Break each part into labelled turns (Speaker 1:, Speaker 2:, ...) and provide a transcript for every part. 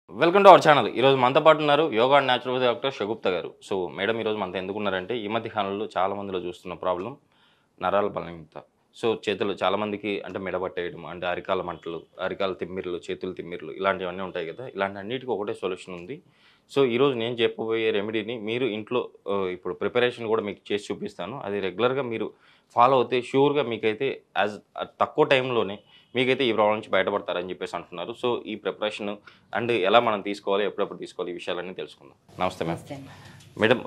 Speaker 1: Welcome to our channel. ఈరోజు మనతో పాటు ఉన్నారు yoga and naturopathy doctor Shagufta గారు. సో మేడం ఈరోజు మనతో ఎందుకున్నారంటే ఈ మధ్య కాలంలో చాలా మందిలో చూస్తున్న ప్రాబ్లం నరాల బలహీనత. సో చేతులు చాలామందికి అంటే మెడబట్టేయడం, అంటే అరికాల మంటలు, అరికాల తిమ్మిర్లు, చేతులు తిమ్మిర్లు ఇలాంటివన్నీ ఉంటాయి కదా. ఇలాంటి అన్నిటికీ ఒకటే సొల్యూషన్ ఉంది. సో ఈరోజు నేను చెప్పబోయే రెమెడీని మీరు ఇంట్లో ఇప్పుడు ప్రిపరేషన్ కూడా మీకు చేసి చూపిస్తాను. అది రెగ్యులర్గా మీరు ఫాలో అవుతే షూర్గా మీకైతే యాజ్ తక్కువ టైంలోనే మీకైతే ఈ ప్రాబ్లం నుంచి బయటపడతారని చెప్పేసి అంటున్నారు. సో ఈ ప్రిపరేషన్ అండ్ ఎలా మనం తీసుకోవాలి, ఎప్పుడెప్పుడు తీసుకోవాలి, ఈ విషయాలన్నీ తెలుసుకుందాం. నమస్తే మ్యామ్. మేడం,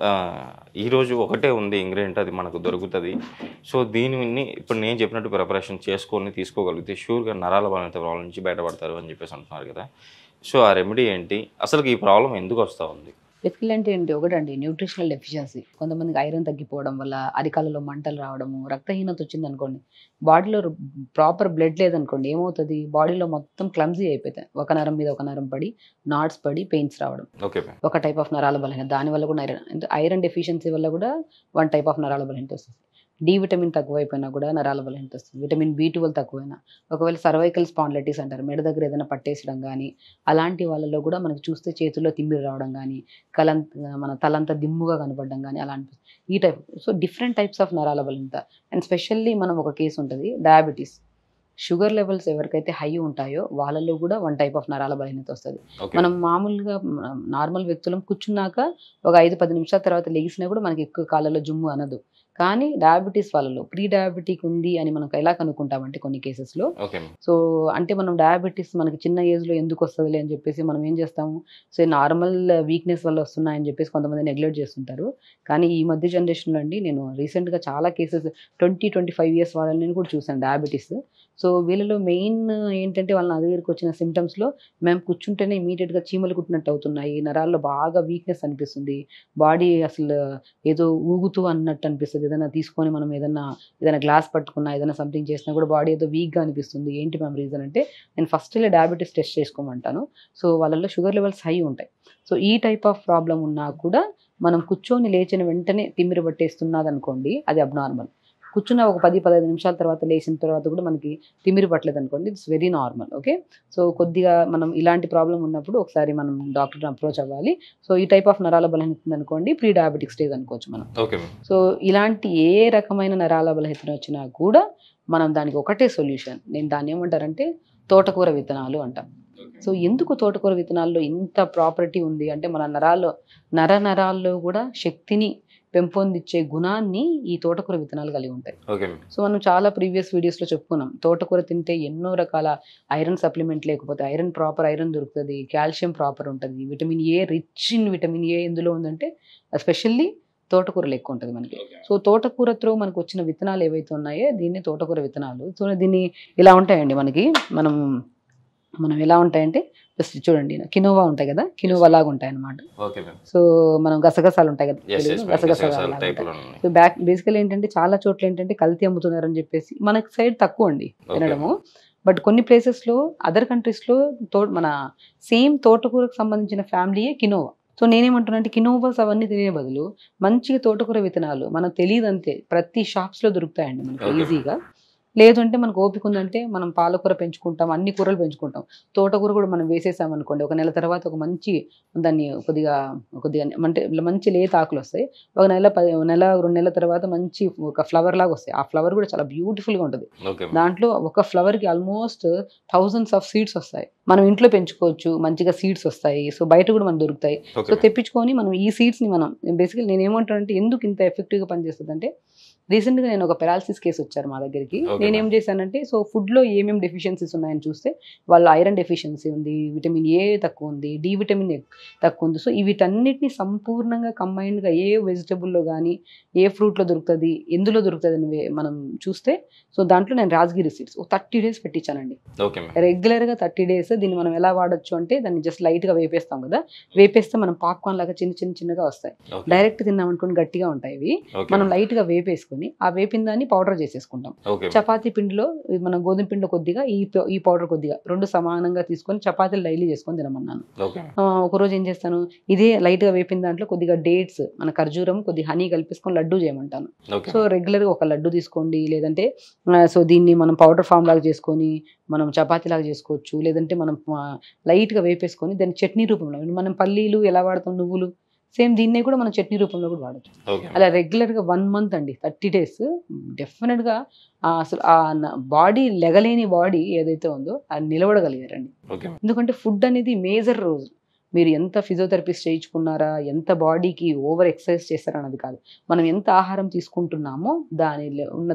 Speaker 1: ఈరోజు ఒకటే ఉంది ఇంగ్రీడియంట్, అది మనకు దొరుకుతుంది. సో దీనిని ఇప్పుడు నేను చెప్పినట్టు ప్రిపరేషన్ చేసుకొని తీసుకోగలిగితే షూర్గా నరాల బలహీనత ప్రాబ్లం నుంచి బయటపడతారు అని చెప్పేసి అంటున్నారు కదా. సో ఆ రెమెడీ ఏంటి, అసలు ఈ ప్రాబ్లం ఎందుకు వస్తూ ఉంది?
Speaker 2: బేసికల్ అంటే ఏంటి ఒకటండి, న్యూట్రిషనల్ డెఫిషియన్సీ. కొంతమందికి ఐరన్ తగ్గిపోవడం వల్ల అరికాలలో మంటలు రావడము, రక్తహీనత వచ్చింది అనుకోండి, బాడీలో ప్రాపర్ బ్లడ్ లేదనుకోండి, ఏమవుతుంది, బాడీలో మొత్తం క్లమ్జీ అయిపోతాయి. ఒక నరం మీద ఒక నరం పడి నాట్స్ పడి పెయిన్స్ రావడం,
Speaker 1: ఓకే,
Speaker 2: ఒక టైప్ ఆఫ్ నరాల బలహీనత. దానివల్ల కూడా ఐరన్ డెఫిషియన్సీ వల్ల కూడా వన్ టైప్ ఆఫ్ నరాల బలహీనత వస్తుంది. డి విటమిన్ తక్కువైపోయినా కూడా నరాల బలహీనత వస్తుంది. విటమిన్ B12 తక్కువైనా, ఒకవేళ సర్వైకల్ స్పాండిలైటిస్ అంటారు, మెడ దగ్గర ఏదైనా పట్టేసడం కానీ, అలాంటి వాళ్ళలో కూడా మనకు చూస్తే చేతుల్లో తిమ్మిరి రావడం కానీ, మన తలంతా దిమ్ముగా కనపడడం కానీ అలా అనిపిస్తుంది. ఈ type. So different types of నరాల బలహీనత. అండ్ స్పెషల్లీ మనం ఒక కేసు ఉంటుంది, డయాబెటీస్. షుగర్ లెవెల్స్ ఎవరికైతే హై ఉంటాయో వాళ్ళలో కూడా వన్ టైప్ ఆఫ్ నరాల బలహీనత వస్తుంది. మనం మామూలుగా నార్మల్ వ్యక్తులం కూర్చున్నాక ఒక 5-10 నిమిషాల తర్వాత లెగిసినా కూడా మనకి ఎక్కువ కాళ్ళలో జుమ్ము అనదు. కానీ డయాబెటీస్ వాళ్ళలో ప్రీ డయాబెటిక్ ఉంది అని మనం ఎలా కనుక్కుంటామంటే కొన్ని కేసెస్లో, సో అంటే మనం డయాబెటీస్ మనకి చిన్న ఏజ్లో ఎందుకు వస్తుందిలే అని చెప్పేసి మనం ఏం చేస్తాము, సో నార్మల్ వీక్నెస్ వల్ల వస్తున్నాయని చెప్పేసి కొంతమంది నెగ్లెక్ట్ చేస్తుంటారు. కానీ ఈ మధ్య జనరేషన్లో అండి, నేను రీసెంట్గా చాలా కేసెస్ 20-25 ఇయర్స్ వాళ్ళని కూడా చూసాను డయాబెటీస్. సో వీళ్ళలో మెయిన్ ఏంటంటే, వాళ్ళ నా దగ్గరికి వచ్చిన సిమ్టమ్స్లో, మేము కూర్చుంటేనే ఇమీడియట్గా చీమలు కుట్టినట్టు అవుతున్నాయి, నరాల్లో బాగా వీక్నెస్ అనిపిస్తుంది, బాడీ అసలు ఏదో ఊగుతూ అన్నట్టు అనిపిస్తుంది, ఏదైనా తీసుకొని మనం ఏదైనా గ్లాస్ పట్టుకున్నా, ఏదైనా సంథింగ్ చేసినా కూడా బాడీ ఏదో వీక్గా అనిపిస్తుంది. ఏంటి మ్యామ్ రీజన్ అంటే, నేను ఫస్ట్ డయాబెటీస్ టెస్ట్ చేసుకోమంటాను. సో వాళ్ళల్లో షుగర్ లెవెల్స్ హై ఉంటాయి. సో ఈ టైప్ ఆఫ్ ప్రాబ్లం ఉన్నా కూడా మనం కూర్చొని లేచిన వెంటనే తిమ్మిరి పట్టేస్తున్నది అనుకోండి, అది అబ్నార్మల్. కూర్చున్న ఒక 10-15 నిమిషాల తర్వాత లేచిన తర్వాత కూడా మనకి తిమ్మిరి పట్టలేదు అనుకోండి, it's very normal. Okay, so కొద్దిగా మనం ఇలాంటి ప్రాబ్లం ఉన్నప్పుడు ఒకసారి మనం డాక్టర్ని అప్రోచ్ అవ్వాలి. సో ఈ టైప్ ఆఫ్ నరాల బలహీనత అనుకోండి, ప్రీ డయాబెటిక్ స్టేజ్ అనుకోవచ్చు మనం. సో ఇలాంటి ఏ రకమైన నరాల బలహీనత వచ్చినా కూడా మనం దానికి ఒకటే సొల్యూషన్. నేను దాన్ని ఏమంటారంటే తోటకూర విత్తనాలు అంటాం. సో ఎందుకు తోటకూర విత్తనాల్లో ఇంత ప్రాపర్టీ ఉంది అంటే, మన నరాల్లో కూడా శక్తిని పెంపొందించే గుణాన్ని ఈ తోటకూర విత్తనాలు కలిగి ఉంటాయి. సో మనం చాలా ప్రీవియస్ వీడియోస్లో చెప్పుకున్నాం, తోటకూర తింటే ఎన్నో రకాల ఐరన్ సప్లిమెంట్, లేకపోతే ప్రాపర్ ఐరన్ దొరుకుతుంది, కాల్షియం ప్రాపర్ ఉంటుంది, vitamin A, rich in vitamin A ఎందులో ఉందంటే ఎస్పెషల్లీ తోటకూరలు ఎక్కువ ఉంటుంది మనకి. సో తోటకూరతో మనకు వచ్చిన విత్తనాలు ఏవైతే ఉన్నాయో దీన్ని తోటకూర విత్తనాలు. సో దీన్ని ఇలా ఉంటాయండి మనకి, మనం ఎలా ఉంటాయంటే, జస్ట్ చూడండి, కినోవా ఉంటాయి కదా, కినోవా లాగా ఉంటాయి అన్నమాట. సో మనం గసగసాలు ఉంటాయి కదా, గసగసాలు. సో బేసికల్ ఏంటంటే, చాలా చోట్ల ఏంటంటే కల్తీ అమ్ముతున్నారని చెప్పేసి మనకి సైడ్ తక్కువ అండి తినడము. బట్ కొన్ని ప్లేసెస్లో, అదర్ కంట్రీస్లో మన సేమ్ తోటకూరకు సంబంధించిన ఫ్యామిలీయే కినోవా. సో నేనేమంటున్నా అంటే, కినోవాస్ అవన్నీ తినే బదులు మంచిగా తోటకూర విత్తనాలు, మనకు తెలియదు అంతే, ప్రతి షాప్స్లో దొరుకుతాయండి మనకి ఈజీగా. లేదు అంటే మనకు ఓపిక ఉందంటే మనం పాలకూర పెంచుకుంటాం, అన్ని కూరలు పెంచుకుంటాం. తోటకూర కూడా మనం వేసేసామనుకోండి, ఒక నెల తర్వాత ఒక మంచి దాన్ని కొద్దిగా అంటే మంచి లేత ఆకులు వస్తాయి. ఒక నెల 2 నెలల తర్వాత మంచి ఒక ఫ్లవర్ లాగా వస్తాయి. ఆ ఫ్లవర్ కూడా చాలా బ్యూటిఫుల్గా ఉంటుంది. దాంట్లో ఒక ఫ్లవర్కి ఆల్మోస్ట్ థౌజండ్స్ ఆఫ్ సీడ్స్ వస్తాయి. మనం ఇంట్లో పెంచుకోవచ్చు, మంచిగా సీడ్స్ వస్తాయి. సో బయట కూడా మనకు దొరుకుతాయి. సో తెప్పించుకొని మనం ఈ సీడ్స్ని మనం బేసికలీ నేను ఏమంటానంటే, ఎందుకు ఇంత ఎఫెక్టివ్గా పనిచేస్తుంది అంటే, రీసెంట్గా నేను ఒక పెరాలసిస్ కేసు వచ్చారు మా దగ్గరికి. నేనేం చేశానంటే, సో ఫుడ్లో ఏమేమి డెఫిషియన్సీస్ ఉన్నాయని చూస్తే, వాళ్ళు ఐరన్ డెఫిషియన్సీ ఉంది, విటమిన్ ఏ తక్కువ ఉంది, డి విటమిన్ తక్కువ ఉంది. సో వీటన్నిటిని సంపూర్ణంగా కంబైన్డ్గా ఏ వెజిటబుల్లో కానీ, ఏ ఫ్రూట్లో దొరుకుతుంది, ఎందులో దొరుకుతుంది అని మనం చూస్తే, సో దాంట్లో నేను రాజగిరి సీడ్స్ 30 days పెట్టించానండి. రెగ్యులర్గా 30 days. దీన్ని మనం ఎలా వాడచ్చు అంటే, దాన్ని జస్ట్ లైట్గా వేపేస్తాం కదా, వేపేస్తే మనం పాప్కార్న్ లాగా చిన్నగా వస్తాయి. డైరెక్ట్ తిన్నామనుకోండి గట్టిగా ఉంటాయి ఇవి. మనం లైట్గా వేపేసుకొని వేసుకొని ఆ వేపిన దాన్ని పౌడర్ చేసేసుకుంటాం.
Speaker 1: ఓకే.
Speaker 2: చపాతీ పిండిలో మనం గోధుమ పిండిలో కొద్దిగా ఈ పౌడర్ కొద్దిగా 2 సమానంగా తీసుకొని చపాతీలు డైలీ చేసుకొని తినమన్నాను.
Speaker 1: ఓకే.
Speaker 2: ఒకరోజు ఏం చేస్తాను, ఇదే లైట్‌గా వేపిన దాంట్లో కొద్దిగా డేట్స్, మన ఖర్జూరం, కొద్దిగా హనీ కలిపేసుకొని లడ్డూ చేయమంటాను.
Speaker 1: ఓకే.
Speaker 2: సో రెగ్యులర్‌గా ఒక లడ్డు తీసుకోండి. లేదంటే సో దీన్ని మనం పౌడర్ ఫామ్ లాగా చేసుకొని మనం చపాతీలాగా చేసుకోవచ్చు. లేదంటే మనం లైట్‌గా వేపేసుకొని దాన్ని చట్నీ రూపంలో, మనం పల్లీలు ఎలా వాడతాం, నువ్వులు సేమ్ దీన్నే కూడా మనం చట్నీ రూపంలో కూడా వాడొచ్చు.
Speaker 1: ఓకే.
Speaker 2: అలా రెగ్యులర్‌గా 1 మంత్ అండి, 30 డేస్ డెఫినిట్‌గా అసలు బాడీ లెగలేని బాడీ ఏదైతే ఉందో అది నిలబడగలిగారండి.
Speaker 1: ఓకే.
Speaker 2: ఎందుకంటే ఫుడ్ అనేది మేజర్ రోల్. మీరు ఎంత ఫిజియోథెరపిస్ట్ చేయించుకున్నారా, ఎంత బాడీకి ఓవర్ ఎక్సర్సైజ్ చేస్తారన్నది కాదు. మనం ఎంత ఆహారం తీసుకుంటున్నామో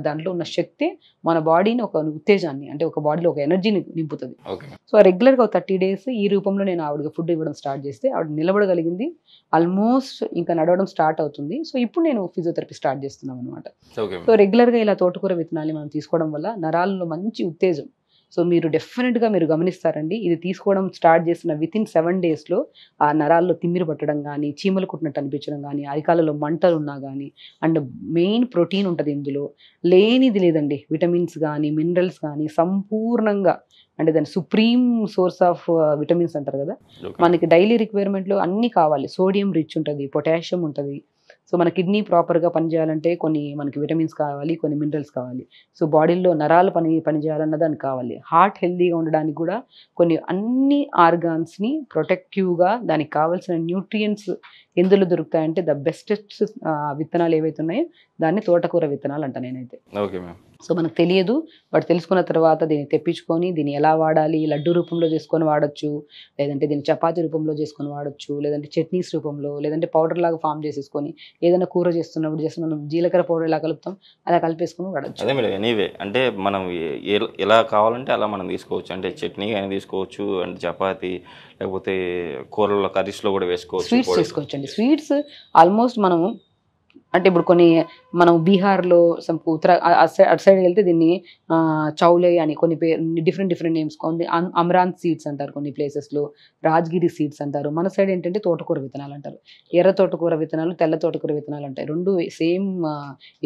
Speaker 2: దాంట్లో ఉన్న శక్తి మన బాడీని ఒక ఉత్తేజాన్ని, అంటే ఒక బాడీలో ఒక ఎనర్జీని నింపుతుంది.
Speaker 1: ఓకే.
Speaker 2: సో రెగ్యులర్‌గా ఒక 30 డేస్ ఈ రూపంలో నేను ఆవిడకి ఫుడ్ ఇవ్వడం స్టార్ట్ చేస్తే ఆవిడ నిలబడగలిగింది. ఆల్మోస్ట్ ఇంకా నడవడం స్టార్ట్ అవుతుంది. సో ఇప్పుడు నేను ఫిజియోథెరపీ స్టార్ట్ చేస్తున్నాం అనమాట.
Speaker 1: ఓకే.
Speaker 2: సో రెగ్యులర్‌గా ఇలా తోటకూర విత్తనాలు మనం తీసుకోవడం వల్ల నరాల్లో మంచి ఉత్తేజం. సో మీరు డెఫినెట్‌గా మీరు గమనిస్తారండి. ఇది తీసుకోవడం స్టార్ట్ చేసిన వితిన్ 7 డేస్‌లో ఆ నరాల్లో తిమ్మిరి పట్టడం గానీ, చీమలు కుట్టినట్టు అనిపించడం గానీ, అరికాలలో మంటలున్నా గానీ, అండ్ మెయిన్ ప్రోటీన్ ఉంటది ఇందులో. లేనిది లేదండి. విటమిన్స్ గానీ, మినరల్స్ గానీ సంపూర్ణంగా, అంటే దాన్ని సుప్రీం సోర్స్ ఆఫ్ విటమిన్స్ అంటారు కదా!
Speaker 1: ఓకే.
Speaker 2: మనకి డైలీ రిక్వైర్మెంట్‌లో అన్నీ కావాలి. సోడియం రిచ్ ఉంటది, పొటాషియం ఉంటది. సో మన కిడ్నీ ప్రాపర్‌గా పనిచేయాలంటే కొన్ని మనకి విటమిన్స్ కావాలి, కొన్ని మినరల్స్ కావాలి. సో బాడీలో నరాలు పనిచేయాలన్న దానికి కావాలి. హార్ట్ హెల్తీగా ఉండడానికి కూడా కొన్ని అన్ని ఆర్గాన్స్‌ని ప్రొటెక్టివ్‌గా దానికి కావాల్సిన న్యూట్రియంట్స్ ఎందులో దొరుకుతాయంటే ద బెస్టెస్ట్ విత్తనాలు ఏవైతే ఉన్నాయో దాన్ని తోటకూర విత్తనాలు అంట నేనైతే.
Speaker 1: Okay ma'am.
Speaker 2: సో మనకు తెలియదు. బట్ తెలుసుకున్న తర్వాత దీన్ని తెప్పించుకొని దీన్ని ఎలా వాడాలి, లడ్డు రూపంలో చేసుకొని వాడొచ్చు, లేదంటే దీన్ని చపాతీ రూపంలో చేసుకొని వాడొచ్చు, లేదంటే చట్నీస్ రూపంలో, లేదంటే పౌడర్ లాగా ఫామ్ చేసేసుకొని ఏదైనా కూర చేస్తున్నప్పుడు జస్ట్ మనం జీలకర్ర పౌడర్ ఎలా కలుపుతాం అలా కలిపేసుకొని వాడొచ్చు.
Speaker 1: అదే మేడం, ఎనీవే అంటే మనం ఎలా కావాలంటే అలా మనం తీసుకోవచ్చు. అంటే చట్నీ అయినా తీసుకోవచ్చు, అంటే చపాతీ, లేకపోతే కూరల్లో కర్రీస్లో కూడా వేసుకోవచ్చు.
Speaker 2: స్వీట్స్ చేసుకోవచ్చండి. స్వీట్స్ ఆల్మోస్ట్ మనము అంటే ఇప్పుడు కొన్ని మనం బీహార్‌లో సమ్ అటు సైడ్ వెళ్తే దీన్ని చౌలే అని కొన్ని డిఫరెంట్ నేమ్స్, కొన్ని అమరాంత్ సీడ్స్ అంటారు కొన్ని ప్లేసెస్‌లో, రాజ్గిరి సీడ్స్ అంటారు. మన సైడ్ ఏంటంటే తోటకూర విత్తనాలు అంటారు. ఎర్ర తోటకూర విత్తనాలు, తెల్ల తోటకూర విత్తనాలు ఉంటాయి. 2 సేమ్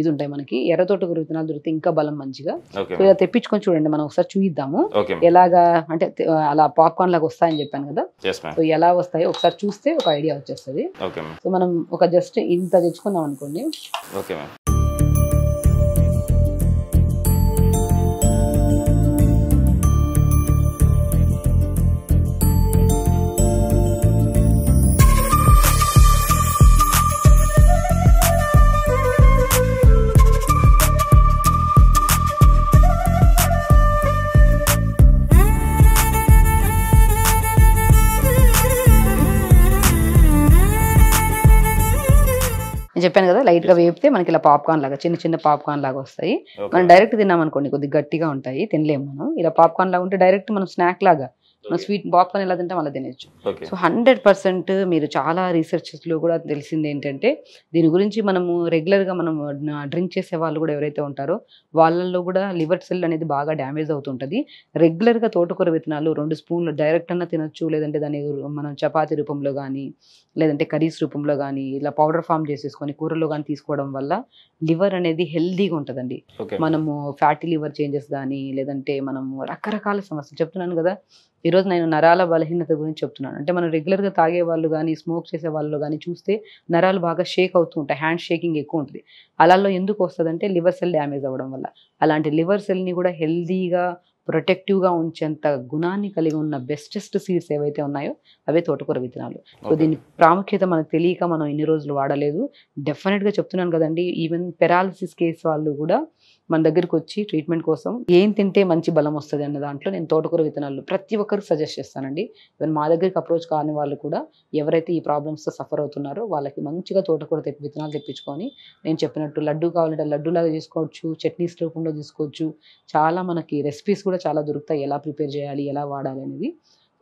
Speaker 2: ఇది ఉంటాయి మనకి. ఎర్ర తోటకూర విత్తనాలు దొరికితే ఇంకా బలం మంచిగా.
Speaker 1: ఓకే.
Speaker 2: సో ఇలా తెప్పించుకొని చూడండి, మనం ఒకసారి చూయిద్దాము
Speaker 1: ఓకే.
Speaker 2: ఎలాగా, అంటే అలా పాప్కార్న్ లాగా వస్తాయని చెప్పాను కదా!
Speaker 1: Yes ma'am.
Speaker 2: సో ఎలా వస్తాయో ఒకసారి చూస్తే ఒక ఐడియా వచ్చేస్తుంది.
Speaker 1: Okay ma'am.
Speaker 2: సో మనం ఒక జస్ట్ ఇంత తెచ్చుకున్నాం అనుకోండి.
Speaker 1: Okay ma'am.
Speaker 2: నేను చెప్పాను కదా, లైట్ గా వేపితే మనకి ఇలా పాప్కార్న్ లాగా చిన్న పాప్కార్న్ లాగా వస్తాయి. మనం డైరెక్ట్ తిన్నాం అనుకోండి కొద్దిగా గట్టిగా ఉంటాయి, తినలేము మనం. ఇలా పాప్కార్న్ లాగా ఉంటే డైరెక్ట్ మనం స్నాక్ లాగా మనం స్వీట్ పాప్కార్న్ ఎలా తింటాం అలా తినచ్చు.
Speaker 1: ఓకే.
Speaker 2: సో 100% మీరు చాలా రీసెర్చెస్లో కూడా తెలిసింది ఏంటంటే దీని గురించి మనము రెగ్యులర్గా మనం డ్రింక్ చేసే వాళ్ళు కూడా ఎవరైతే ఉంటారో వాళ్ళల్లో కూడా లివర్ సెల్ అనేది బాగా డ్యామేజ్ అవుతుంటుంది. రెగ్యులర్గా తోటకూర విత్తనాలు 2 స్పూన్లు డైరెక్ట్ అన్న తినొచ్చు, లేదంటే దాన్ని మనం చపాతీ రూపంలో కానీ, లేదంటే కర్రీస్ రూపంలో కానీ ఇలా పౌడర్ ఫామ్ చేసేసుకొని కూరలో కానీ తీసుకోవడం వల్ల లివర్ అనేది హెల్దీగా ఉంటుందండి.
Speaker 1: ఓకే.
Speaker 2: మనము ఫ్యాటీ లివర్ చేంజెస్ కానీ, లేదంటే మనము రకరకాల సమస్యలు చెప్తున్నాను కదా. ఈరోజు నేను నరాల బలహీనత గురించి చెప్తున్నాను. అంటే మనం రెగ్యులర్గా తాగే వాళ్ళు కానీ, స్మోక్ చేసే వాళ్ళు కానీ చూస్తే నరాలు బాగా షేక్ అవుతూ ఉంటాయి, హ్యాండ్ షేకింగ్ ఎక్కువ ఉంటుంది. అలాలో ఎందుకు వస్తుందంటే లివర్ సెల్ డ్యామేజ్ అవ్వడం వల్ల. అలాంటి లివర్ సెల్ని కూడా హెల్దీగా ప్రొటెక్టివ్గా ఉంచేంత గుణాన్ని కలిగి ఉన్న బెస్టెస్ట్ సీడ్స్ ఏవైతే ఉన్నాయో అవే తోటకూర విత్తనాలు. సో దీని ప్రాముఖ్యత మనకు తెలియక మనం ఇన్ని రోజులు వాడలేదు. డెఫినెట్గా చెప్తున్నాను కదండి, ఈవెన్ పెరాలసిస్ కేసు వాళ్ళు కూడా మన దగ్గరికి వచ్చి ట్రీట్మెంట్ కోసం ఏం తింటే మంచి బలం వస్తుంది అన్న దాంట్లో నేను తోటకూర విత్తనాలు ప్రతి ఒక్కరికి సజెస్ట్ చేస్తానండి. ఈవెన్ మా దగ్గరికి అప్రోచ్ కాని వాళ్ళు కూడా ఎవరైతే ఈ ప్రాబ్లమ్స్తో సఫర్ అవుతున్నారో వాళ్ళకి మంచిగా తోటకూర విత్తనాలు తెప్పించుకొని నేను చెప్పినట్టు లడ్డు కావాలంటే లడ్డూలాగా చేసుకోవచ్చు, చట్నీస్ రూపంలో తీసుకోవచ్చు. చాలా మనకి రెసిపీస్ కూడా చాలా దొరుకుతాయి, ఎలా ప్రిపేర్ చేయాలి, ఎలా వాడాలి అనేది.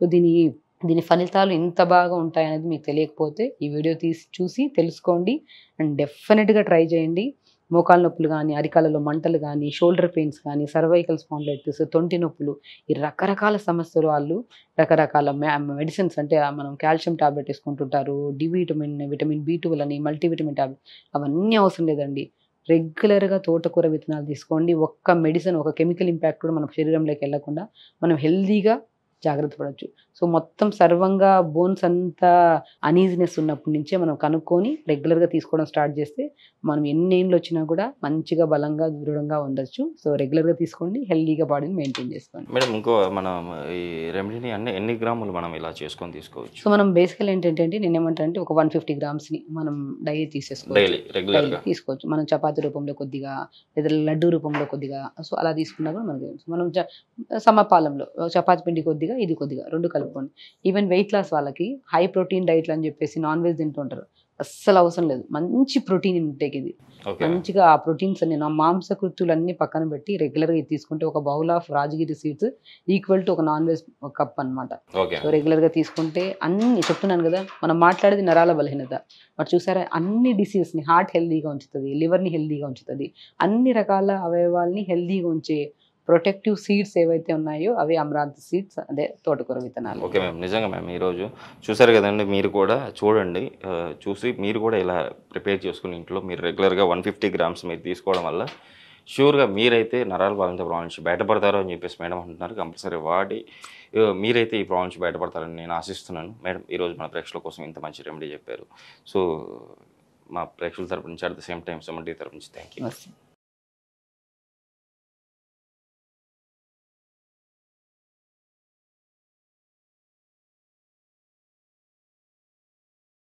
Speaker 2: సో దీని ఫలితాలు ఇంత బాగా ఉంటాయనేది మీకు తెలియకపోతే ఈ వీడియో చూసి తెలుసుకోండి అండ్ డెఫినెట్గా ట్రై చేయండి. మోకాళ్ళ నొప్పులు కానీ, అరికాలలో మంటలు కానీ, షోల్డర్ పెయిన్స్ కానీ, సర్వైకల్ స్పాండిలైటిస్, తొంటి నొప్పులు, ఈ రకరకాల సమస్యలు వాళ్ళు రకరకాల మెడిసిన్స్, అంటే మనం కాల్షియం టాబ్లెట్ వేసుకుంటుంటారు, డి విటమిన్, విటమిన్ B12 అని, మల్టీవిటమిన్ టాబ్లెట్, అవన్నీ అవసరం లేదండి. రెగ్యులర్గా తోటకూర విత్తనాలు తీసుకోండి. ఒక్క మెడిసిన్, ఒక కెమికల్ ఇంపాక్ట్ కూడా మన శరీరంలోకి వెళ్ళకుండా మనం హెల్తీగా జాగ్రత్త పడవచ్చు. సో మొత్తం సర్వంగా బోన్స్ అంతా అనీజినెస్ ఉన్నప్పటి నుంచే మనం కనుక్కొని రెగ్యులర్గా తీసుకోవడం స్టార్ట్ చేస్తే మనం ఎన్ని ఏళ్ళు వచ్చినా కూడా మంచిగా బలంగా దృఢంగా ఉండొచ్చు. సో రెగ్యులర్గా తీసుకోండి, హెల్తీగా బాడీని మెయింటైన్ చేసుకోండి.
Speaker 1: మేడం ఇంకో మనం ఈ రెమెడీని ఎన్ని గ్రాములు మనం ఇలా చేసుకొని తీసుకోవచ్చు?
Speaker 2: సో మనం బేసికల్ ఏంటంటే అండి, నేను ఏమంటానంటే ఒక 150 గ్రామ్స్ని మనం డైలీ తీసేసుకోవచ్చు.
Speaker 1: డైలీ రెగ్యులర్గా
Speaker 2: తీసుకోవచ్చు. మనం చపాతీ రూపంలో కొద్దిగా, లేదా లడ్డు రూపంలో కొద్దిగా, సో అలా తీసుకున్నా కూడా మనకి మనం సమపాలంలో చపాతీ పిండి కొద్దిగా, ఇది కొద్దిగా 2 కలుపుకోండి. ఈవెన్ వెయిట్ లాస్ వాళ్ళకి హై ప్రోటీన్ డైట్లు అని చెప్పేసి నాన్ వెజ్ తింటుంటారు. అస్సలు అవసరం లేదు. మంచి ప్రోటీన్ ఇంటేక్ ఇది.
Speaker 1: ఓకే.
Speaker 2: మంచిగా ఆ ప్రోటీన్స్ అన్ని మాంసకృత్తులన్నీ పక్కన పెట్టి రెగ్యులర్గా ఇది తీసుకుంటే ఒక bowl of Rajgir seeds equal to ఒక నాన్ వెజ్ కప్ అనమాట.
Speaker 1: ఓకే.
Speaker 2: సో రెగ్యులర్గా తీసుకుంటే అన్ని చెప్తున్నాను కదా, మనం మాట్లాడేది నరాల బలహీనత. మరి చూసారా, అన్ని డిసీజెస్ని, హార్ట్ హెల్దీగా ఉంచుతుంది, లివర్ని హెల్దీగా ఉంచుతుంది, అన్ని రకాల అవయవాల్ని హెల్దీగా ఉంచే ప్రొటెక్టివ్ సీడ్స్ ఏవైతే ఉన్నాయో అవి అమరాంత్ సీడ్స్, అదే తోటకూర విత్తనాలు.
Speaker 1: ఓకే మ్యామ్, నిజంగా మ్యామ్ ఈరోజు చూసారు కదండి, మీరు కూడా చూడండి, చూసి మీరు కూడా ఇలా ప్రిపేర్ చేసుకుని ఇంట్లో మీరు రెగ్యులర్గా 150 గ్రామ్స్ మీరు తీసుకోవడం వల్ల ష్యూర్గా మీరైతే నరాల బలహీనత ప్రాబ్లం నుంచి బయటపడతారు అని చెప్పేసి మేడం అంటున్నారు. కంపల్సరీ వాడి మీరైతే ఈ ప్రాబ్లం నుంచి బయటపడతారని నేను ఆశిస్తున్నాను. మేడం ఈరోజు మన ప్రేక్షకుల కోసం ఇంత మంచి రెమెడీ చెప్పారు. సో మా ప్రేక్షకుల తరపు నుంచి, at the same time Suman TV తరపు నుంచి థ్యాంక్ యూ.